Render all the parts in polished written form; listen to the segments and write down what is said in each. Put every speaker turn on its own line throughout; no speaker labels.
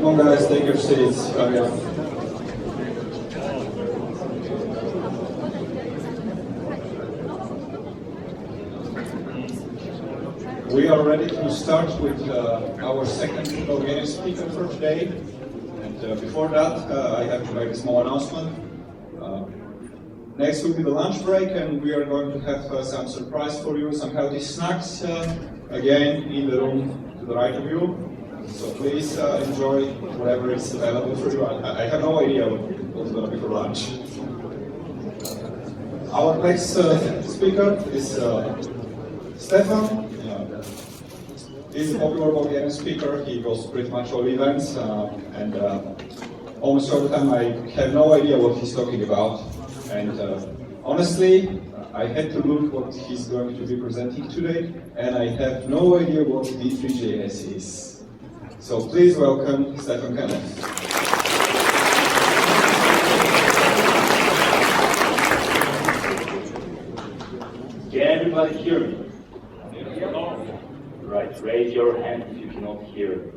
Come on guys, take your seats. Hurry up. We are ready to start with our second Bulgarian speaker for today. And before that, I have to make a small announcement. Next will be the lunch break, and we are going to have some surprise for you, some healthy snacks, again, in the room to the right of you. So please enjoy whatever is available for you. I have no idea what's going to be for lunch. Our next speaker is Stefan. He's a popular Bulgarian speaker. He goes to pretty much all events, and almost all the time I have no idea what he's talking about. And honestly, I had to look what he's going to be presenting today, and I have no idea what D3.js is. So please welcome Stefan Kanev.
Can everybody hear me? Right, raise your hand if you cannot hear.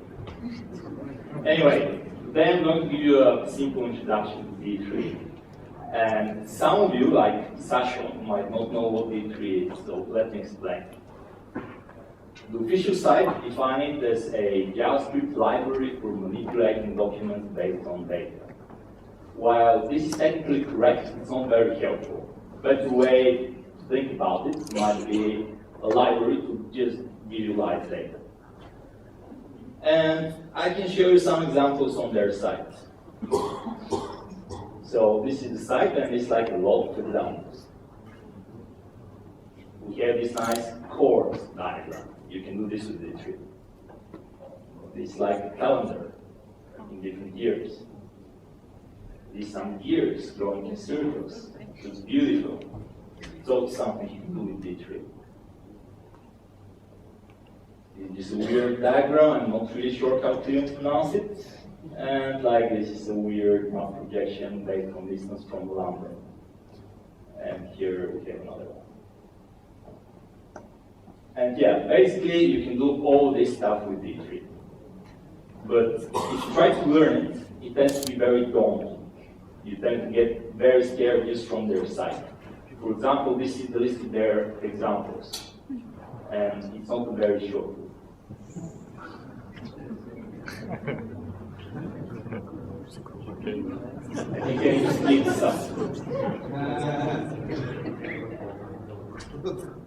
Anyway, today I'm going to give you a simple introduction to D3. And some of you, like Sasha, might not know what D3 is, so let me explain. The official site defines it as a JavaScript library for manipulating documents based on data. While this is technically correct, it's not very helpful. A better way to think about it might be a library to just visualize data. And I can show you some examples on their site. So this is the site, and it's like a lot of examples. We have this nice chord diagram. You can do this with D3. It's like a calendar in different years. These some gears going in circles. It's beautiful. It's also something you can do with D3. It's just a weird diagram. I'm not really sure how to pronounce it. And like this is a weird map projection based on distance from London. And here we have another one. And yeah, basically you can do all this stuff with D3. But if you try to learn it, it tends to be very daunting. You tend to get very scared just from their site. For example, this is the list of their examples. And it's not a very short one. I think I just need some.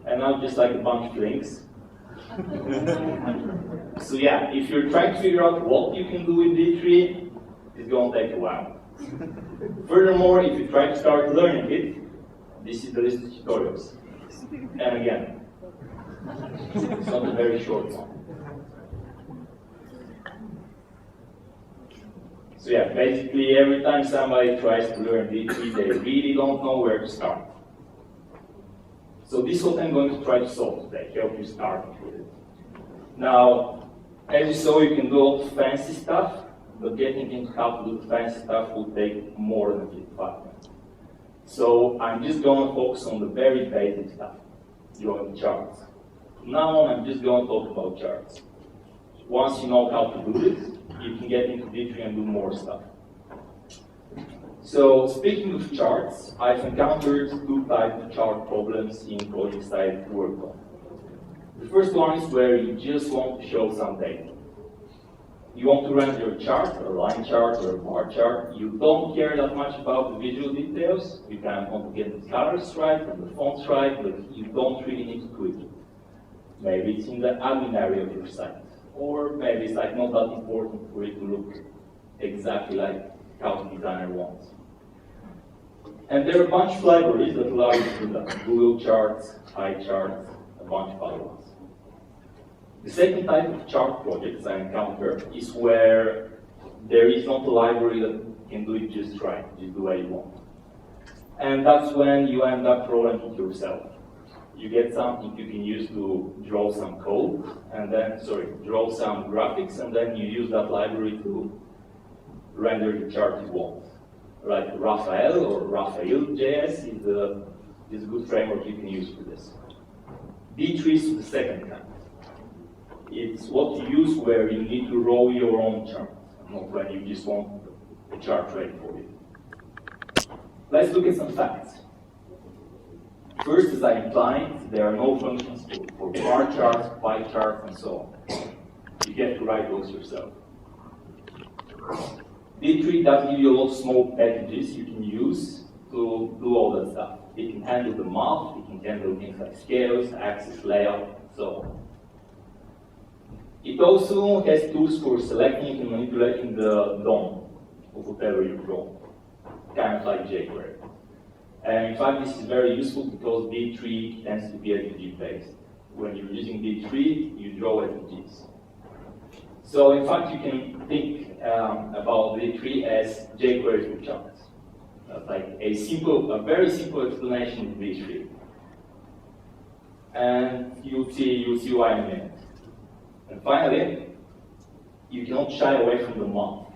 And now just like a bunch of links. So yeah, if you're trying to figure out what you can do with D3, it's going to take a while. Furthermore, if you try to start learning it, this is the list of tutorials. And again, it's not a very short one. So yeah, basically every time somebody tries to learn D3, they really don't know where to start. So this is what I'm going to try to solve today, help you start with it. Now, as you saw, you can do all fancy stuff, but getting into how to do fancy stuff will take more than 55 minutes. So I'm just going to focus on the very basic stuff, drawing charts. From now on, I'm just going to talk about charts. Once you know how to do this, you can get into D3 and do more stuff. So speaking of charts, I've encountered two types of chart problems in projects I've worked on. The first one is where you just want to show some data. You want to render a chart, a line chart, or a bar chart. You don't care that much about the visual details. You kind of want to get the colors right and the fonts right, but you don't really need to tweak it. Maybe it's in the admin area of your site. Or maybe it's like not that important for it to look exactly like how the designer wants. And there are a bunch of libraries that allow you to do that. Google Charts, iCharts, a bunch of other ones. The second type of chart projects I encounter is where there is not a library that can do it just right, just the way you want. And that's when you end up drawing it yourself. You get something you can use to draw some code, and then, draw some graphics, and then you use that library to render the chart you want. Like Raphael or Raphael.js is a good framework you can use for this. D3 is the second kind. It's what you use where you need to roll your own chart, not when you just want the chart ready for you. Let's look at some facts. First, as I implied, there are no functions for bar charts, pie charts, and so on. You get to write those yourself. D3 does give you a lot of small packages you can use to do all that stuff. It can handle the math, it can handle things like scales, axis, layout, and so on. It also has tools for selecting and manipulating the DOM of whatever you draw, kind of like jQuery. And in fact, this is very useful because D3 tends to be SVG based. When you're using D3, you draw SVGs. So in fact, you can think about D3 as jQuery for charts. That's like a very simple explanation of D3. And you'll see why in a minute. And finally, you cannot shy away from the math.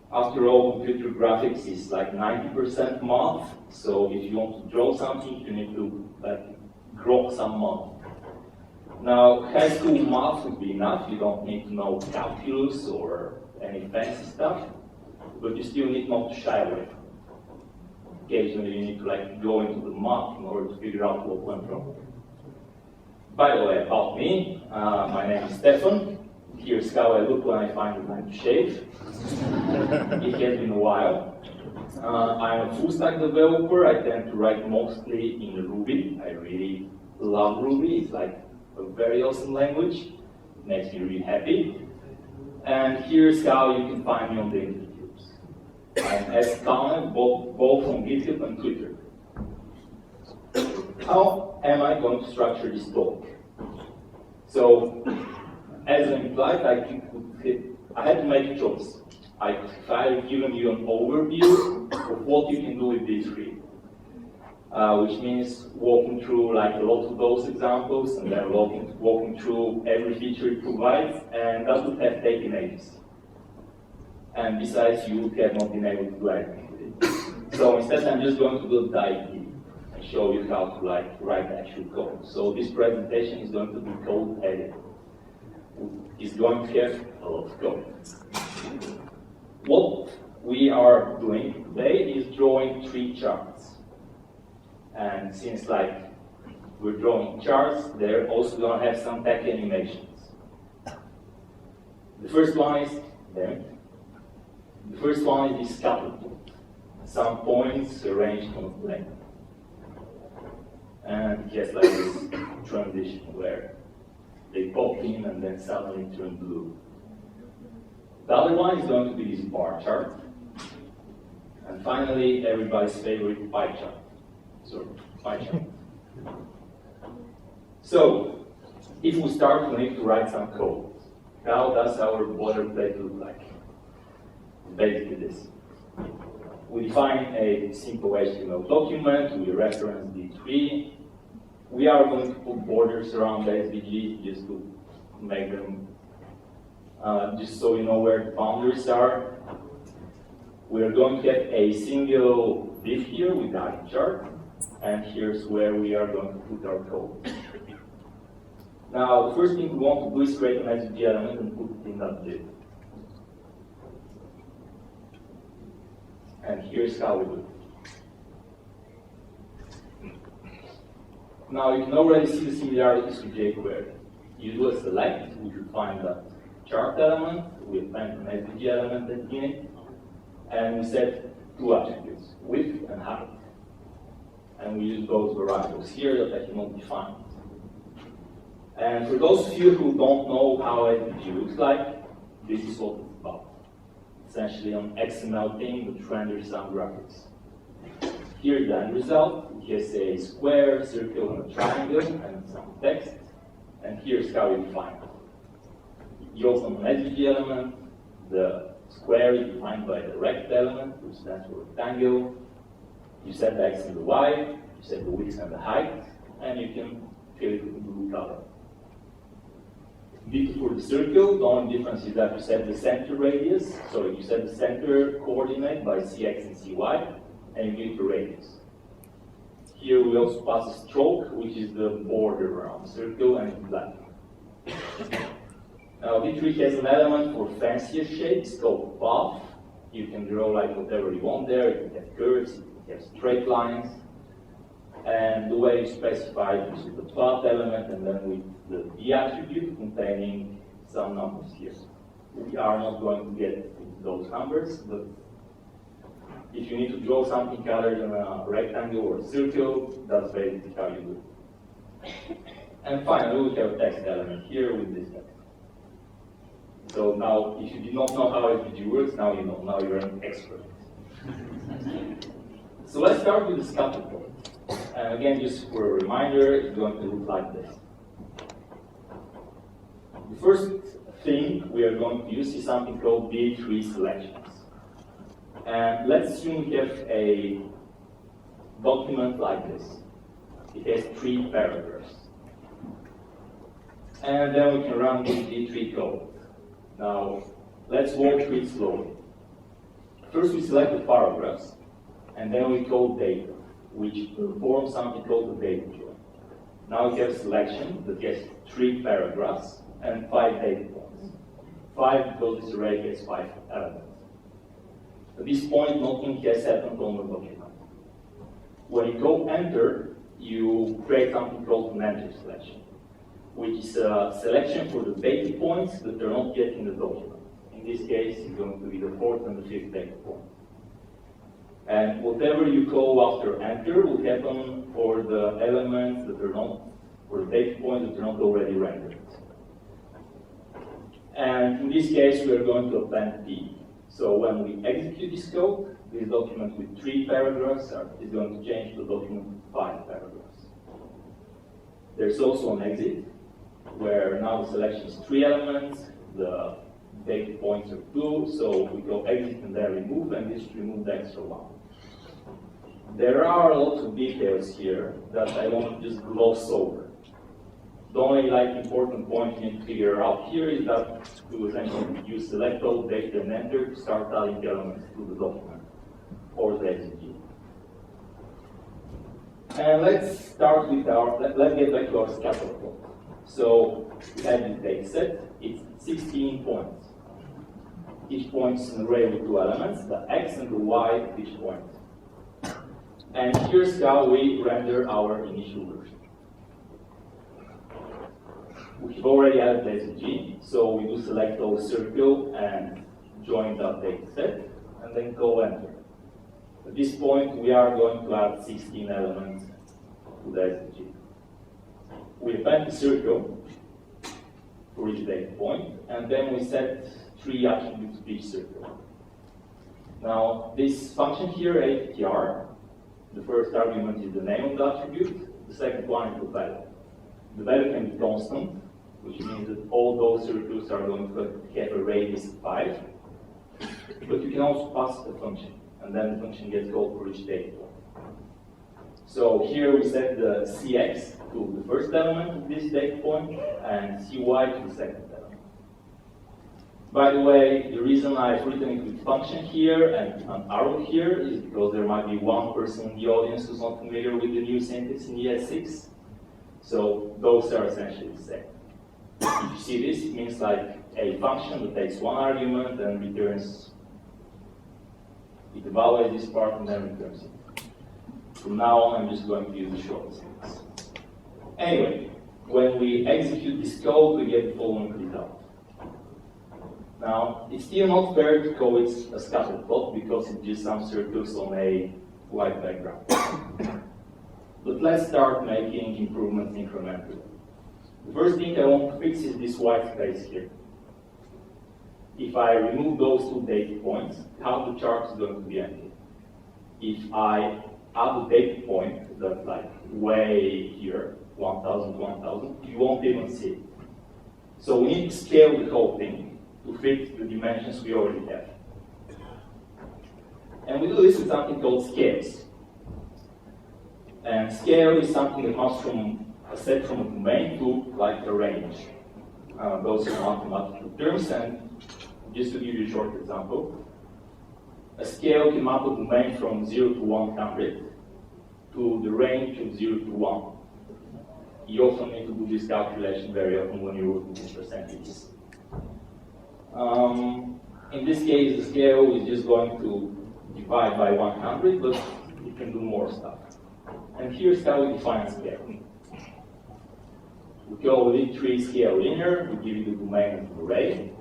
After all, computer graphics is like 90% math, so if you want to draw something, you need to grok some math. Now, high school math would be enough. You don't need to know calculus or any fancy stuff, but you still need not to shy away. Occasionally, you need to go into the math in order to figure out what went wrong. By the way, about me, my name is Stefan. Here's how I look when I find the time to shave. It has been a while. I'm a full-stack developer. I tend to write mostly in Ruby. I really love Ruby. It's like a very awesome language. It makes me really happy. And here's how you can find me on the interviews. I'm Kanev, both on GitHub and Twitter. How am I going to structure this talk? So, as I implied, I had to make a choice. I've given you an overview of what you can do with D3, which means walking through a lot of those examples and then walking through every feature it provides, and that would have taken ages. And besides, you would have not been able to do anything with it. So instead, I'm just going to go dive deep and show you how to write actual code. So this presentation is going to be code heavy. Is going to have a lot of code. What we are doing today is drawing 3 charts. And since we're drawing charts, they're also going to have some back animations. The first one is this scaffold, some points arranged on a plane. And it has this transition where they pop in and then suddenly turn blue. The other one is going to be this bar chart. And finally, everybody's favorite pie chart. So, if we start, we need to write some code. How does our boilerplate look like? Basically this. We define a simple HTML document, we reference D3, we are going to put borders around the SVG just to make them, just so you know where the boundaries are. We are going to have a single div here with the item chart, and here's where we are going to put our code. Now, the first thing we want to do is create an SVG element and put it in that div. And here's how we do it. Now, you can already see the similarities with jQuery. You do a select, we should find that chart element, we append an SVG element at the beginning, and we set two attributes, width and height. And we use those variables here that I cannot define. And for those of you who don't know how SVG looks like, this is what it's about. Essentially an XML thing which renders some graphics. Here's the end result. It has a square, circle, and a triangle, and some text. And here's how you define it. You open an SVG element. The square is defined by the rect element, which stands for rectangle. You set the x and the y. You set the width and the height, and you can fill it with blue color. D2 for the circle, the only difference is that you set the center radius, so you set the center coordinate by cx and cy, and you give the radius. Here we also pass a stroke, which is the border around the circle, and it's black. Now D3 has an element for fancier shapes called path. You can draw like whatever you want there, you can have curves, you can have straight lines. And the way you specify it is with the path element and then with the D attribute containing some numbers here. We are not going to get into those numbers, but if you need to draw something other than a rectangle or a circle, that's basically how you do it. And finally, we have a text element here with this text. So now, if you did not know how SVG works, now you know. Now you're an expert. So let's start with the scatter plot. And again, just for a reminder, it's going to look like this. The first thing we are going to use is something called D3 selections. And let's assume we have a document like this. It has 3 paragraphs. And then we can run this D3 code. Now, let's walk through it slowly. First, we select the paragraphs, and then we call data, which performs something called the data join. Now we have a selection that has 3 paragraphs and 5 data points. 5 because this array has 5 elements. At this point, nothing has happened on the document. When you go enter, you create something called an enter selection, which is a selection for the data points that are not yet in the document. In this case, it's going to be the 4th and the 5th data point. And whatever you call after enter will happen for the elements that are not, for the data points that are not already rendered. And in this case, we are going to append D. So when we execute this code, this document with 3 paragraphs is going to change to a document with 5 paragraphs. There's also an exit, where now the selection is 3 elements, the data points are 2, so we go exit and then remove, and this remove the extra 1. There are lots of details here that I want to just gloss over. The only important point you need to figure out here is that to essentially use select all data and enter to start adding elements to the document or the SVG. And let's start with let's get back to our scatter plot. So we have this data set, it's 16 points. Each point is an array with 2 elements, the x and the y at each point. And here's how we render our initial version. We've already added the SVG, so we do select all circle and join that data set, and then go enter. At this point, we are going to add 16 elements to the SVG. We append the circle for each data point, and then we set 3 attributes to each circle. Now, this function here, ATR, the first argument is the name of the attribute, the second one is the value. The value can be constant, which means that all those circles are going to have a radius of 5, but you can also pass a function, and then the function gets called for each data point. So here we set the cx to the first element of this data point and cy to the second element. By the way, the reason I've written it with function here and an arrow here is because there might be one person in the audience who's not familiar with the new syntax in ES6. So those are essentially the same. If you see this, it means like a function that takes one argument and returns, it evaluates this part and then returns it. From now on, I'm just going to use the short syntax. Anyway, when we execute this code, we get the following result. Now, it's still not fair to call it a scattered plot because it's just some circles on a white background. But let's start making improvements incrementally. The first thing I want to fix is this white space here. If I remove those two data points, how the chart is going to be empty. If I add a data point that's like way here, 1000, 1000, you won't even see it. So we need to scale the whole thing to fit the dimensions we already have. And we do this with something called scales. And scale is something that comes from a set from a domain to like a range. Those are mathematical terms, and just to give you a short example, a scale can map a domain from 0 to 100 to the range of 0 to 1. You also need to do this calculation very often when you're working with percentages. In this case, the scale is just going to divide by 100, but you can do more stuff. And here's how we define a scale. We call D3 scale linear, we give you the domain of the array,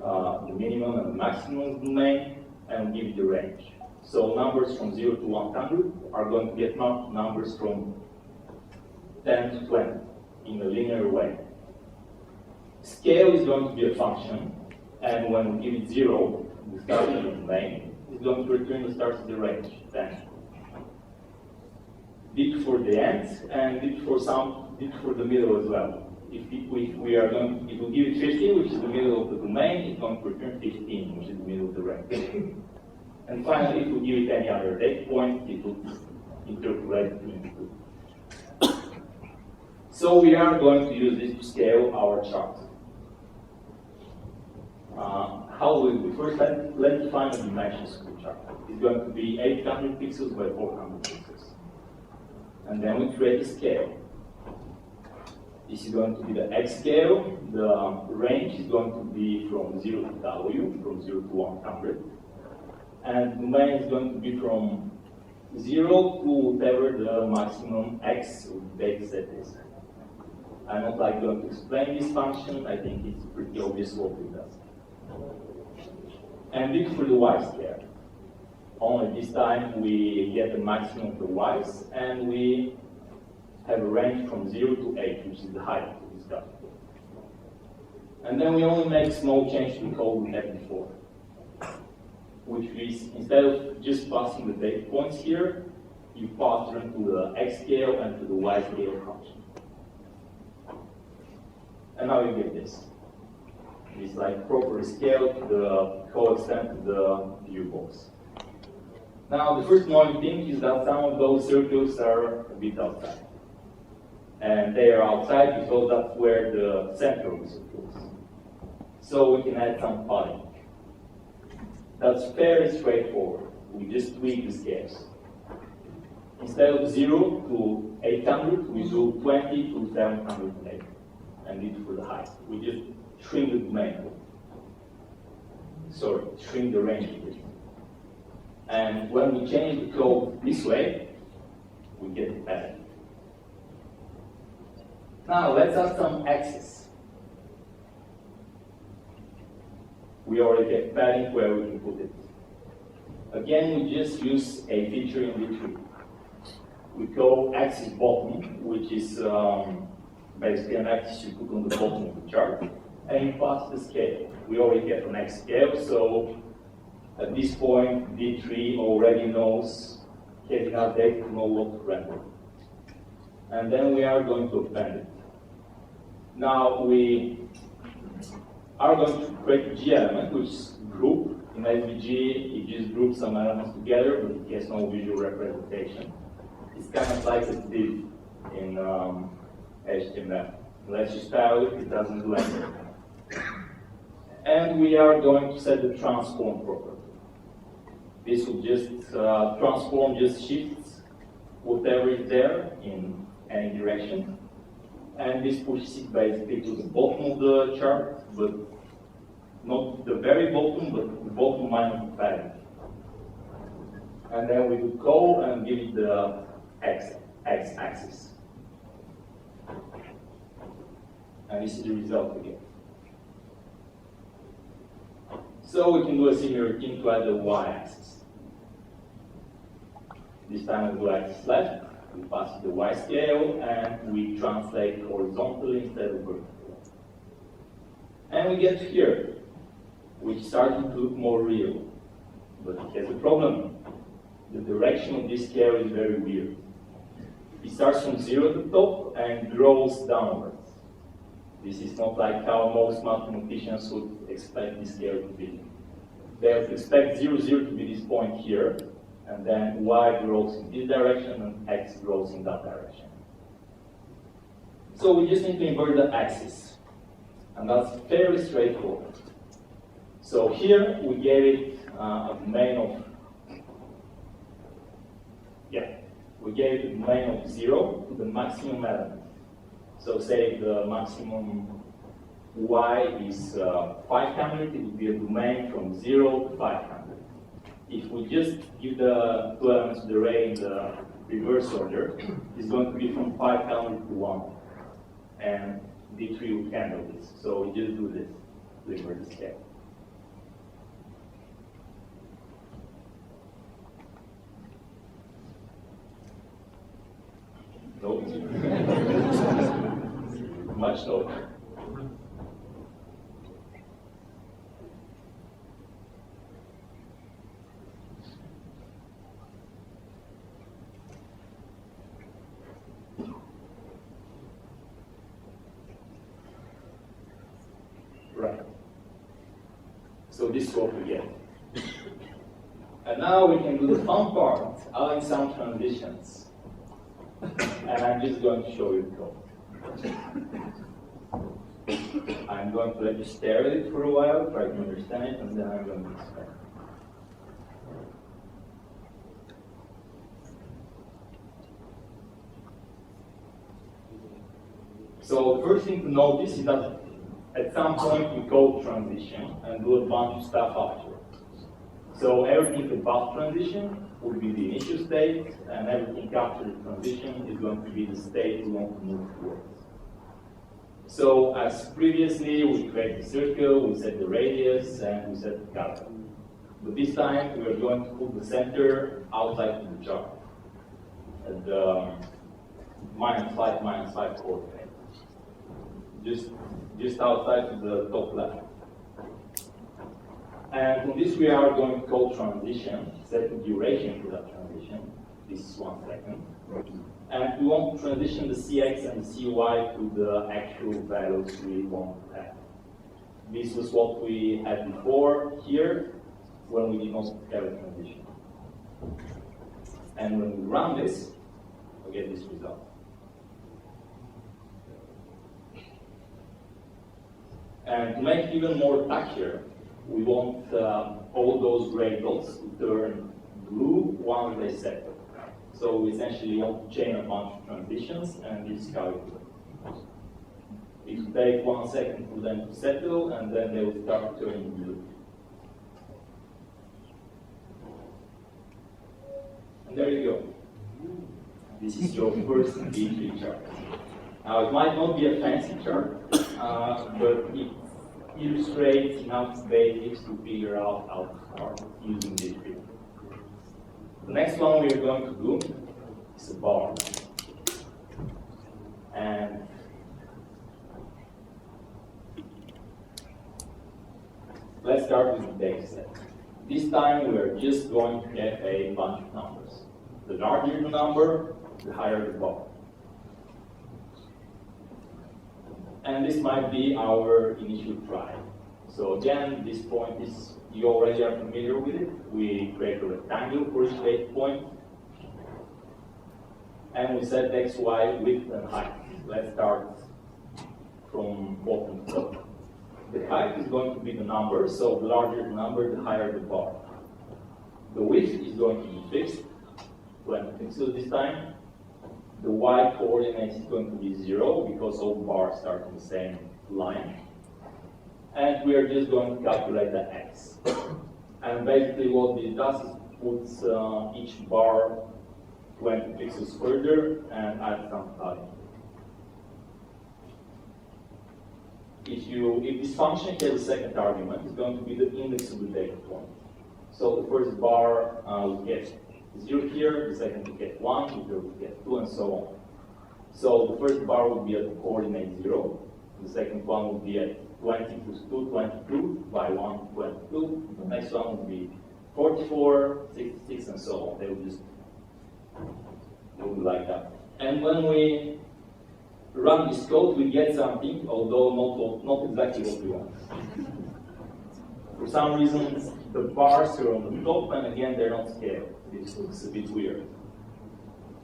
the minimum and the maximum of the domain, and we give you the range. So numbers from 0 to 100 are going to get numbers from 10 to 20 in a linear way. Scale is going to be a function, and when we give it 0, the start of the domain, it's going to return the start of the range, 10. Did for the end, and did for the middle as well. If we give it 50, which is the middle of the domain, it's going to return 15, which is the middle of the range. And finally, if we give it any other data point, it will interpolate between the two. So we are going to use this to scale our chart. How will we? First, let's define the dimensions of the chart. It's going to be 800 pixels by 400 pixels. And then we create a scale. This is going to be the X scale. The range is going to be from 0 to W, from 0 to 100. And the domain is going to be from 0 to whatever the maximum X of the data set is. I'm not going to explain this function. I think it's pretty obvious what it does. And this for the Y scale. Only this time we get the maximum of the Y's, and we have a range from 0 to 8, which is the height of this graph. And then we only make small change to the code we had before, which is instead of just passing the data points here, you pass them to the X scale and to the Y scale function. And now you get this. It's like properly scaled to the whole extent of the view box. Now, the first annoying thing is that some of those circles are a bit outside. And they are outside because that's where the center of the circle is. So we can add some padding. That's fairly straightforward. We just tweak the scales. Instead of 0 to 800, we do 20 to 708. And this for the height. We just shrink the domain. Sorry, shrink the range a bit. And when we change the code this way, we get the pattern. Now let's add some axes. We already get padding where we can put it. Again, we just use a feature in D3. We call axis bottom, which is basically an axis you put on the bottom of the chart, and you pass the scale. We already have an X scale, so at this point, D3 already knows, has enough data to know what to render. And then we are going to append it. Now we are going to create a G element, which is group. In SVG, it just groups some elements together, but it has no visual representation. It's kind of like a div in HTML. Let's just style it, it doesn't do anything. And we are going to set the transform property. This will just transform, just shifts whatever is there in any direction. And this pushes it basically to the bottom of the chart, but not the very bottom, but the bottom minus the value. And then we would go and give it the x-axis. And this is the result we get. So we can do a similar thing to add the y-axis. This time we go axis left, we pass it the y scale, and we translate horizontally instead of vertically. And we get here, which starting to look more real. But it has a problem. The direction of this scale is very weird. It starts from 0 at the top and grows downwards. This is not like how most mathematicians would expect this scale to be. They would expect 0, 0 to be this point here, and then y grows in this direction and x grows in that direction. So we just need to invert the axis, and that's fairly straightforward. So here we gave it a domain of, we gave it a domain of 0 to the maximum element. So say the maximum y is 500, it would be a domain from 0 to 500. If we just give the two elements of the array in the reverse order, it's going to be from 500 to 1. And D3 would handle this. So we just do this to invert the scale. No. Much no. Right. So this is what we get. And now we can do the fun part, adding some transitions. And I'm just going to show you the code. I'm going to let you stare at it for a while, try to understand it, and then I'm going to explain. So the first thing to notice is that at some point we code transition and do a bunch of stuff after. So everything above transition would be the initial state, and everything after the transition is going to be the state we want to move towards. So as previously, we create the circle, we set the radius, and we set the color. But this time, we are going to put the center outside of the chart at the -5 coordinate, just outside of the top left. And from this, we are going to call transition, set the duration for that transition. This is 1 second. And we want to transition the Cx and the Cy to the actual values we want to have. This was what we had before here when we did not have a transition. And when we run this, we get this result. And to make it even more tachier, we want all those gray dots to turn blue once they settle. So we essentially want to chain a bunch of transitions, and this is how it works. It will take 1 second for them to settle, and then they will start turning blue. And there you go. This is your first D3 chart. Now, it might not be a fancy chart, but it illustrates enough basics to figure out how to start using D3. The next one we are going to do is a bar. And let's start with the data set. This time we are just going to get a bunch of numbers. The larger the number, the higher the bar. And this might be our initial try. So again, this point is, you already are familiar with it. We create a rectangle for each data point. And we set x, y, width, and height. let's start from bottom to top. The height is going to be the number, so the larger the number, the higher the bar. The width is going to be fixed, 20 pixels this time. The y coordinate is going to be 0 because all bars start on the same line. And we are just going to calculate the x. And basically what this does is puts each bar 20 pixels further and add some padding. If this function has a second argument, it's going to be the index of the data point. So the first bar will get 0 here, the second will get 1, the third will get 2, and so on. So the first bar will be at the coordinate 0, the second one will be at 20 plus 2, 22, by 1, 22, the next one will be 44, 66, and so on. They will just move like that. And when we run this code, we get something, although not exactly what we want. For some reason, the bars are on the top, and again, they're not scaled. This looks a bit weird.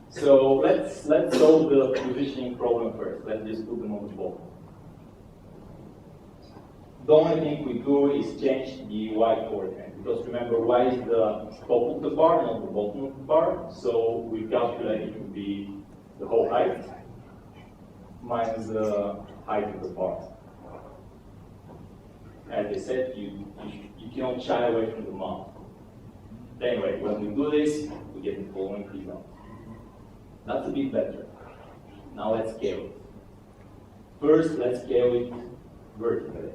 So let's solve the positioning problem first. Let's just put them on the bottom. The only thing we do is change the y coordinate, because remember, y is the top of the bar, not the bottom of the bar. So we calculate it to be the whole height minus the height of the bar. As I said, you cannot shy away from the math. Anyway, when we do this, we get the following result. That's a bit better. Now let's scale it. First, let's scale it vertically.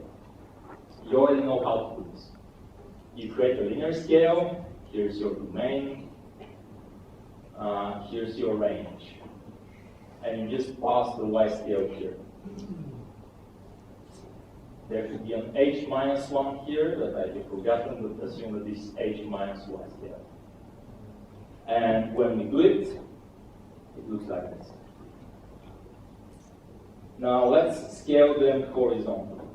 You already know how to do this. You create a linear scale. Here's your domain. Here's your range. And you just pass the y scale here. There could be an h minus 1 here that I have forgotten, but assume that this is h minus y scale. And when we do it, it looks like this. Now let's scale them horizontally.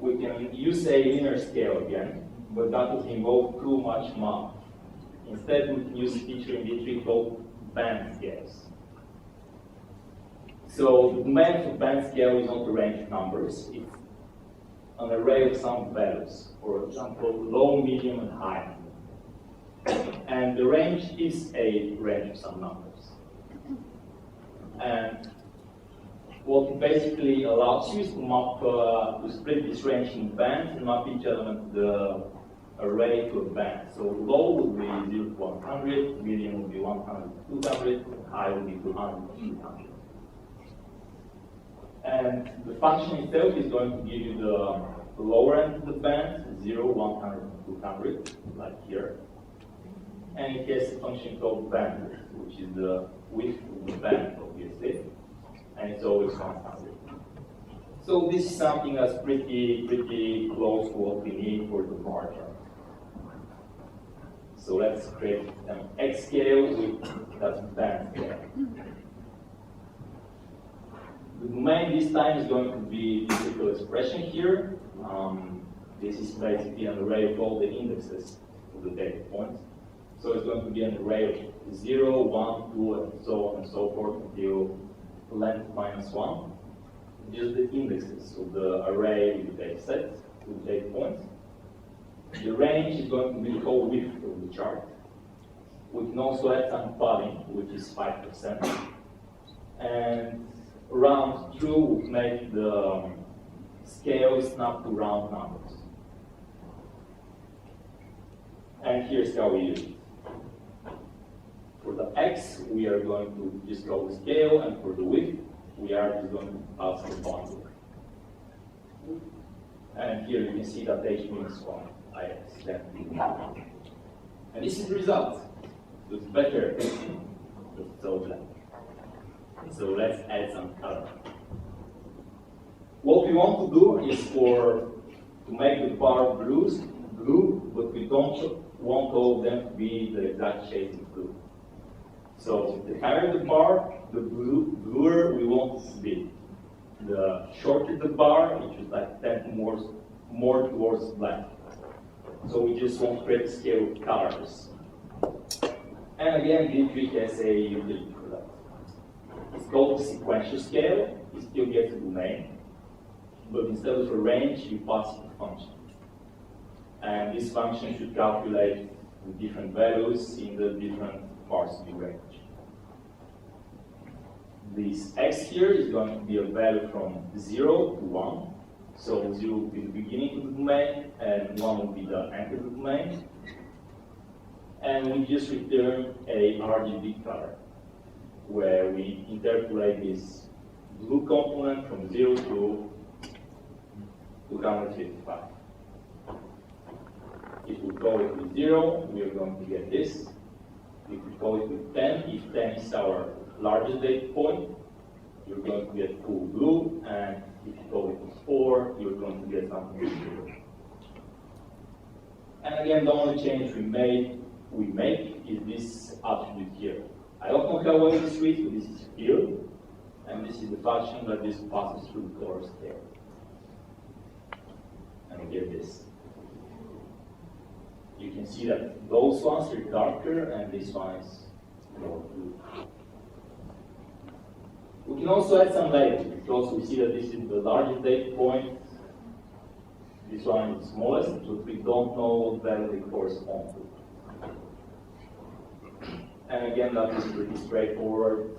We can use a linear scale again, but that would involve too much math. Instead, we can use a feature in D3 called band scales. So the domain of band scale is not a range of numbers. It's an array of some values, for example, low, medium, and high. And the range is a range of some numbers. And what it basically allows you is to map, to split this range in bands and map each element of the array to a band. So low would be 0 to 100, medium would be 100 to 200, and high would be 200 to 300. And the function itself is going to give you the lower end of the band, 0, 100, and 200, like here. And it has a function called bandwidth, which is the width of the band, obviously. And it's always 100. So this is something that's pretty close to what we need for the bar chart. So let's create an X scale with that band scale. The domain this time is going to be this little expression here. This is basically an array of all the indexes of the data points. So it's going to be an array of 0, 1, 2, and so on and so forth until length minus 1. Just the indexes of the array with the data set, with the data points. The range is going to be the whole width of the chart. We can also add some padding, which is 5%. And round true would make the scale snap to round numbers. And here's how we use it. For the x, we are going to just go with scale, and for the width, we are just going to pass the boundary. And here you can see that h minus 1, I accidentally. And this is the result. Looks better. Looks so black. So let's add some color. What we want to do is to make the bar blue, but we don't want all of them to be the exact shade of blue. So the higher the bar, the bluer we want it to be. The shorter the bar, it should like tend more towards black. So we just want to create a scale of colors. And again, D3 has a utility for that. It's called sequential scale. You still get the domain, but instead of a range, you pass it a function. And this function should calculate the different values in the different parts of the range. This x here is going to be a value from 0 to 1. So 0 will be the beginning of the domain, and 1 will be the end of the domain. And we just return a RGB color, where we interpolate this blue component from 0 to 255. If we call it with 0, we are going to get this. If we call it with 10, if 10 is our largest data point, you're going to get full blue, and if you call it with 4, you're going to get something with 0. And again, the only change we make is this attribute here. I don't know how well this reads, but this is field, and this is the function that this passes through the color scale. And we get this. You can see that those ones are darker, and this one is more blue. We can also add some layers, because we see that this is the largest data point. This one is the smallest, but we don't know what value they correspond to. And again, that is pretty straightforward.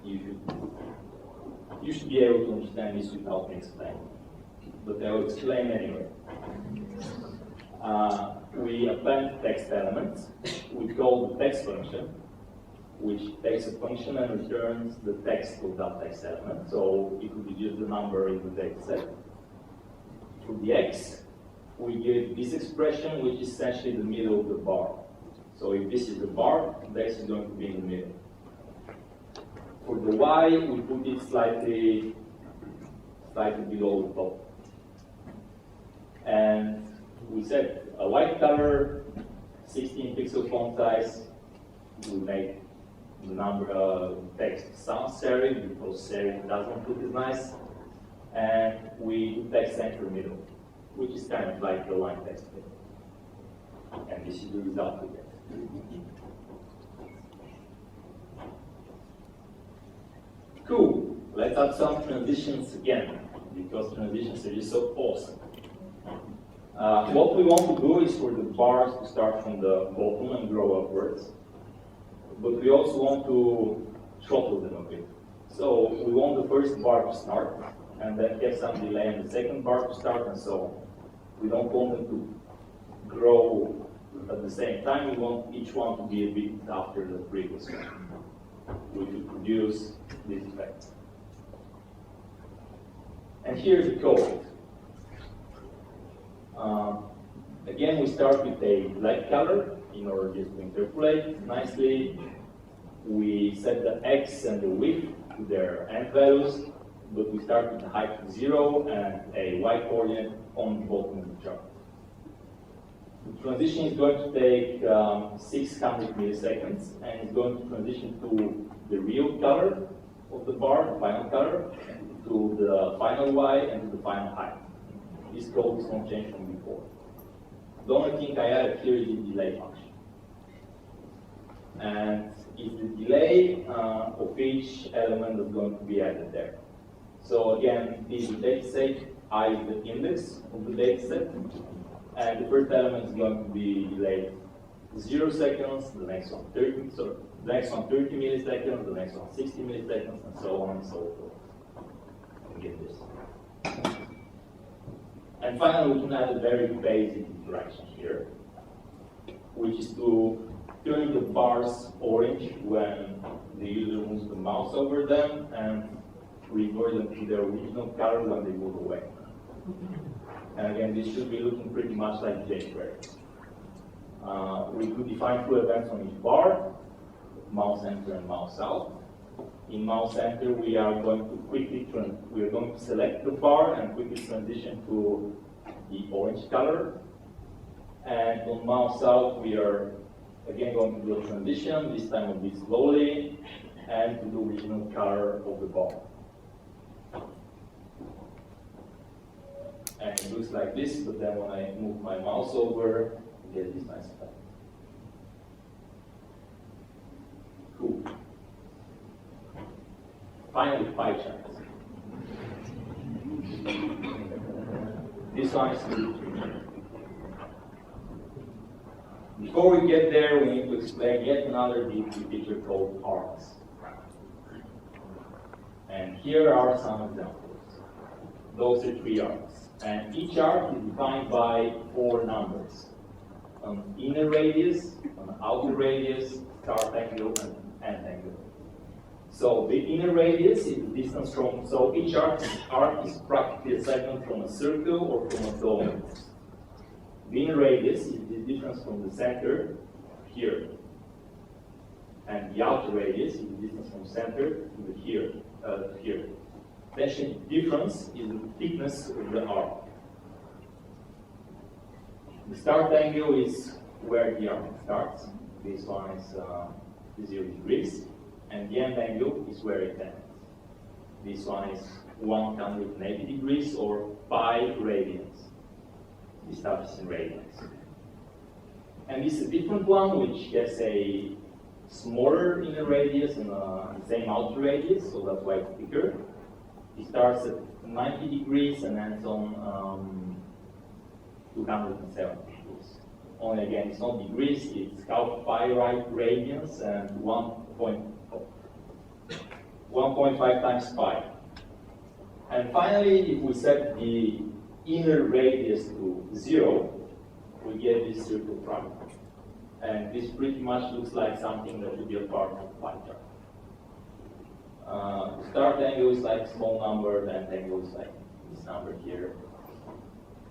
You should be able to understand this without me explaining. But I will explain anyway. We append text elements. We call the text function, which takes a function and returns the text of that text element. So it would be just the number in the data set. For the x, we give this expression, which is essentially the middle of the bar. So if this is the bar, the x is going to be in the middle. For the y, we put it slightly below the top. And we set a white color, 16 pixel font size. We make the number of text sound serif, because serif doesn't look as nice. And we do text center middle, which is kind of like the line text thing. And this is the result we get. Cool. Let's add some transitions again, because transitions are just so awesome. What we want to do is for the bars to start from the bottom and grow upwards. But we also want to throttle them a bit. So we want the first bar to start, and then get some delay in the second bar to start, and so on. We don't want them to grow at the same time. We want each one to be a bit after the previous one, which will produce this effect. And here's the code. Again, we start with a black color in order just to interpolate nicely. We set the x and the width to their end values, but we start with the height to 0 and a y coordinate on the bottom of the chart. The transition is going to take 600 milliseconds, and it's going to transition to the real color of the bar, the final color, to the final y, and to the final height. This code is not changed from before. The only thing I added here is the delay function. And it's the delay of each element that's going to be added there. So again, this is the data set, I is the index of the data set, and the first element is going to be delayed 0 seconds, the next one 30, so the next one 30 milliseconds, the next one 60 milliseconds, and so on and so forth. And get this. And finally, we can add a very basic interaction here, which is to turn the bars orange when the user moves the mouse over them, and revert them to their original color when they move away. And again, this should be looking pretty much like jQuery. We could define two events on each bar, mouse enter and mouse out. In mouse enter, we are going to select the bar and quickly transition to the orange color. And on mouse out, we are again going to do a transition, this time a bit slowly, and to the original color of the bar. And it looks like this, but then when I move my mouse over, I get this nice effect. Cool. finally, pie chart. This one is D3. Before we get there, we need to explain yet another D3 feature called arcs. And here are some examples. Those are 3 arcs. And each arc is defined by 4 numbers. An inner radius, an outer radius, start angle, and end angle. So the inner radius is the distance from, so each arc is practically a segment from a circle or from a dome. The inner radius is the distance from the center here. And the outer radius is the distance from center to the here. The difference is the thickness of the arc. The start angle is where the arc starts. This one is 0 degrees. And the end angle is where it ends. This one is 180 degrees or pi radians. This stuff is in radians. And this is a different one which has a smaller inner radius and the same outer radius, so that's why it's bigger. It starts at 90 degrees and ends on 270 degrees. Only again, it's not degrees, it's half pi radians and 1.5 times pi. And finally, if we set the inner radius to 0, we get this circle fragment. And this pretty much looks like something that would be a part of the pie chart. The start angle is like a small number, the end angle is like this number here.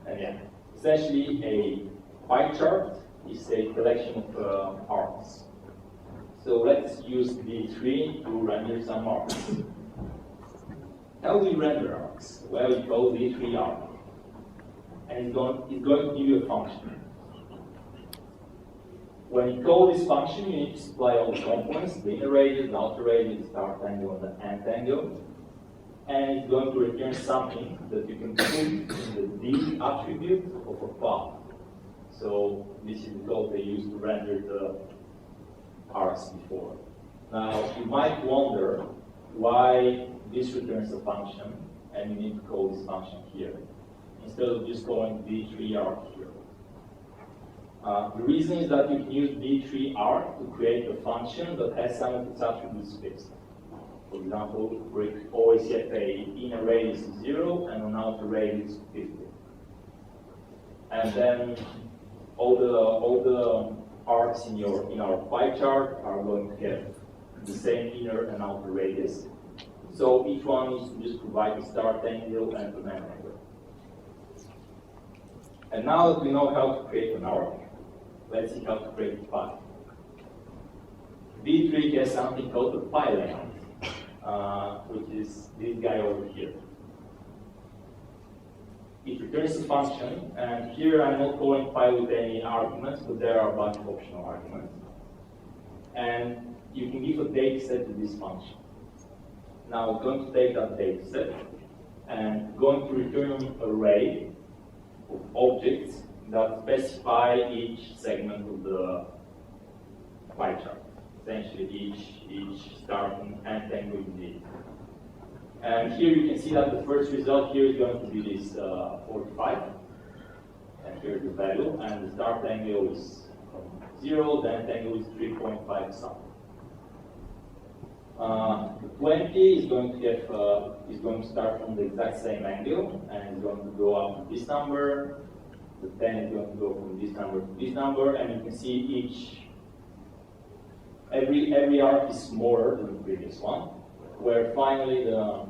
And yeah, essentially a pie chart is a collection of arcs. So let's use D3 to render some arcs. How do we render arcs? Well, we call D3 arc. And it's going to give you a function. When you call this function, you need to supply all the components, the inner radius, the outer radius, the start angle, and the end angle. And it's going to return something that you can put in the D attribute of a path. So this is the code they used to render the arcs before. Now, you might wonder why this returns a function and you need to call this function here, instead of just calling D3 arc here. The reason is that you can use D3 arc to create a function that has some of its attributes fixed. For example, we always have an inner radius of 0 and an outer radius of 50. And then all the arcs in our pie chart are going to have the same inner and outer radius. So each one needs to just provide a start angle and an end angle. And now that we know how to create an arc, let's see how to create a pie. D3 has something called a pie layout, which is this guy over here. It returns a function, and here I'm not calling pi with any arguments, but there are a bunch of optional arguments. And you can give a data set to this function. Now we're going to take that data set and going to return an array of objects that specify each segment of the pie chart. Essentially each start and end angle you need. And here you can see that the first result here is going to be this 45. And here's the value. And the start angle is from 0, the end angle is 3.5 something. The 20 is going to start from the exact same angle and is going to go up to this number. The 10 is going to go from this number to this number, and you can see every arc is smaller than the previous one, where finally the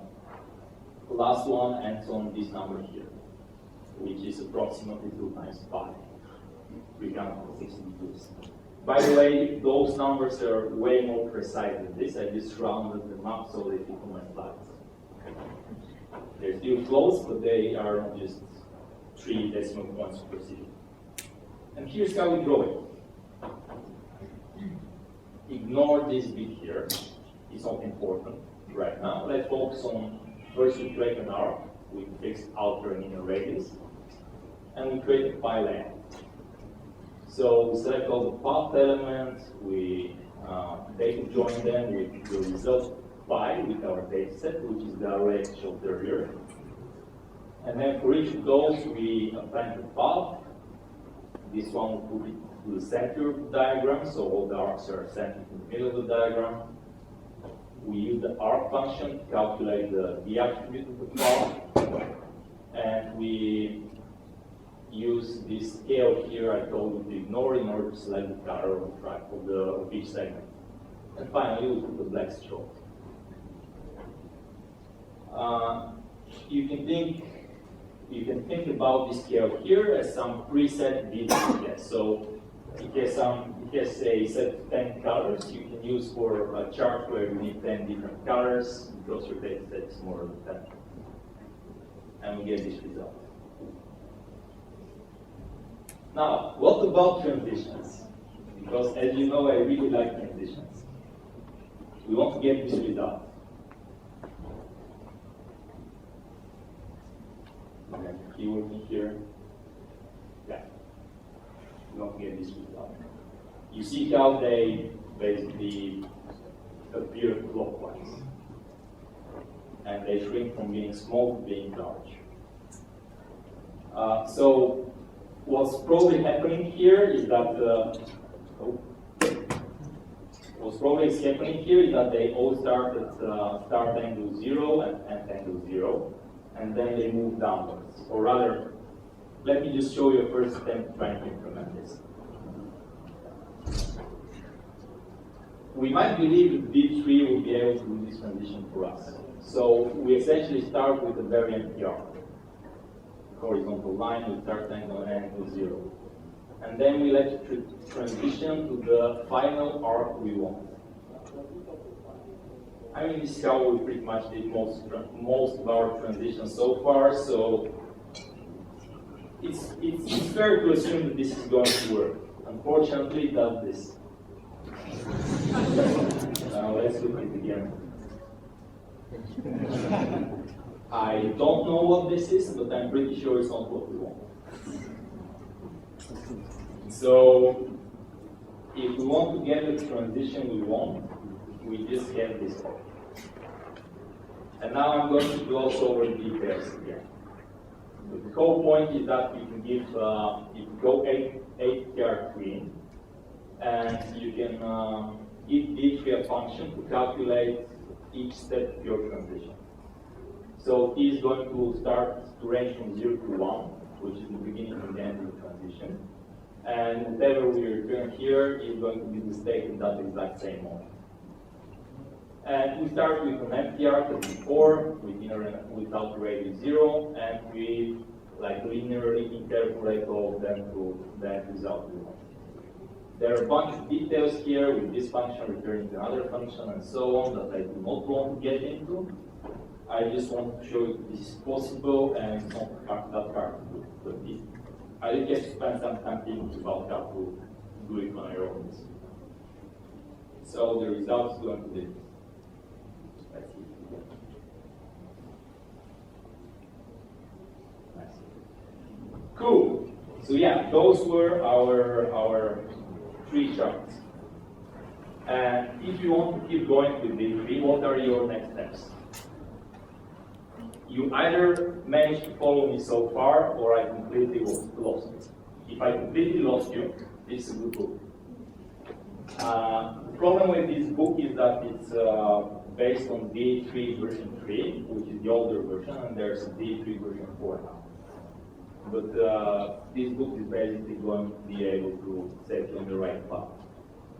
last one ends on this number here, which is approximately 2 times pi, 360 degrees. By the way, those numbers are way more precise than this. I just rounded them up so they fit on my slides. They're still close, but they are not just 3 decimal points of precision. And here's how we draw it. Ignore this bit here. It's not important right now. Let's focus on first we create an arc with fixed outer and inner radius, and we create a pi layout. So we select all the path elements, we data join them with the result 5 with our data set, which is the array I showed earlier. And then for each of those, we append a path. This one will put it to the center of the diagram, so all the arcs are centered in the middle of the diagram. We use the arc function to calculate the attribute of the path. And we use this scale here I told you to ignore in order to select the color of the track of each segment. And finally, we put the black stroke. You can think about this scale here as some preset D3.js. So it has a set of 10 colors you can use for a chart where you need 10 different colors because your data set is more than 10. And we get this result. Now, what about transitions? Because as you know, I really like transitions. We want to get this result. Okay, keyword in here. Yeah. We want to get this result. You see how they basically appear clockwise. And they shrink from being small to being large. So what's probably happening here is that they all start at start angle 0 and end angle 0, and then they move downwards. Or rather, let me just show you a first attempt trying to implement this. We might believe that D3 will be able to do this transition for us. So we essentially start with a very empty arc. Horizontal line with start angle and angle 0. And then we let it transition to the final arc we want. I mean, this is how we pretty much did most of our transitions so far, so it's fair to assume that this is going to work. Unfortunately, it does this. Now let's look at it again. I don't know what this is, but I'm pretty sure it's not what we want. So, if we want to get the transition we want, we just get this one. And now I'm going to gloss over the details again. But the whole point is that you can give, you can go 8 yard twin, and you can give D3 a function to calculate each step of your transition. So T is going to start to range from 0 to 1, which is the beginning and the end of the transition. And whatever we return here is going to be the state in that exact same moment. And we start with an empty arc as before, without radius 0, and we linearly interpolate all of them to that result we want. There are a bunch of details here with this function returning to another function and so on that I do not want to get into. I just want to show you that this is possible and it's not that hard to do. But I did get to spend some time thinking about how to do it on your own. So the result is going to be this. Let's see. Nice. Cool. So yeah, those were our 3 charts. And if you want to keep going with D3, what are your next steps? You either managed to follow me so far, or I completely lost you. If I completely lost you, this is a good book. The problem with this book is that it's based on D3 version 3, which is the older version, and there's a D3 version 4 now. But this book is basically going to be able to set you on the right path.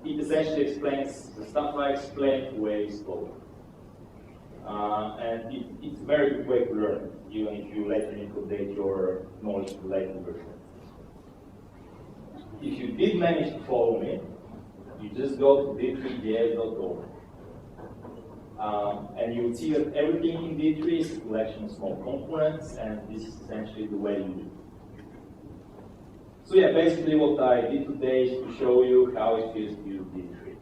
It essentially explains the stuff I explained way slowly. And it's a very good way to learn, even if you later update your knowledge to later version. If you did manage to follow me, you just go to D3.js.org. And you will see that everything in D3 is a collection of small components, and this is essentially the way you do it. So yeah, basically what I did today is to show you how it feels to use D3.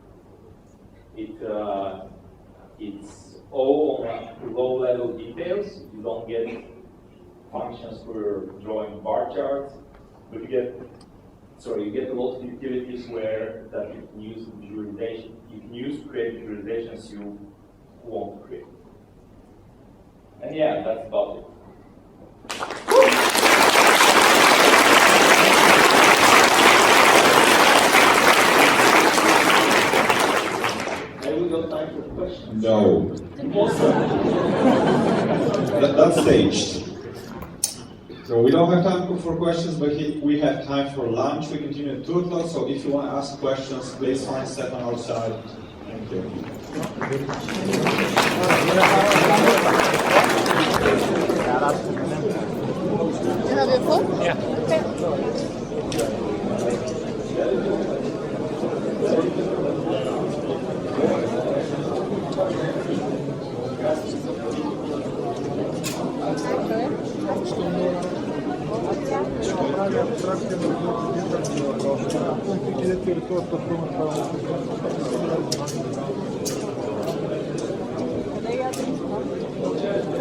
It's all on low-level details. You don't get functions for drawing bar charts, but you get a lot of utilities where that you can use visualization. You can use to create visualizations who want to create. And yeah, that's about it. Have we got time for questions?
No. That's staged. So we don't have time for questions, but we have time for lunch. We continue at 2 o'clock, so if you want to ask questions, please find Stefan outside. Thank you.
You have your phone?
Yeah.
Okay.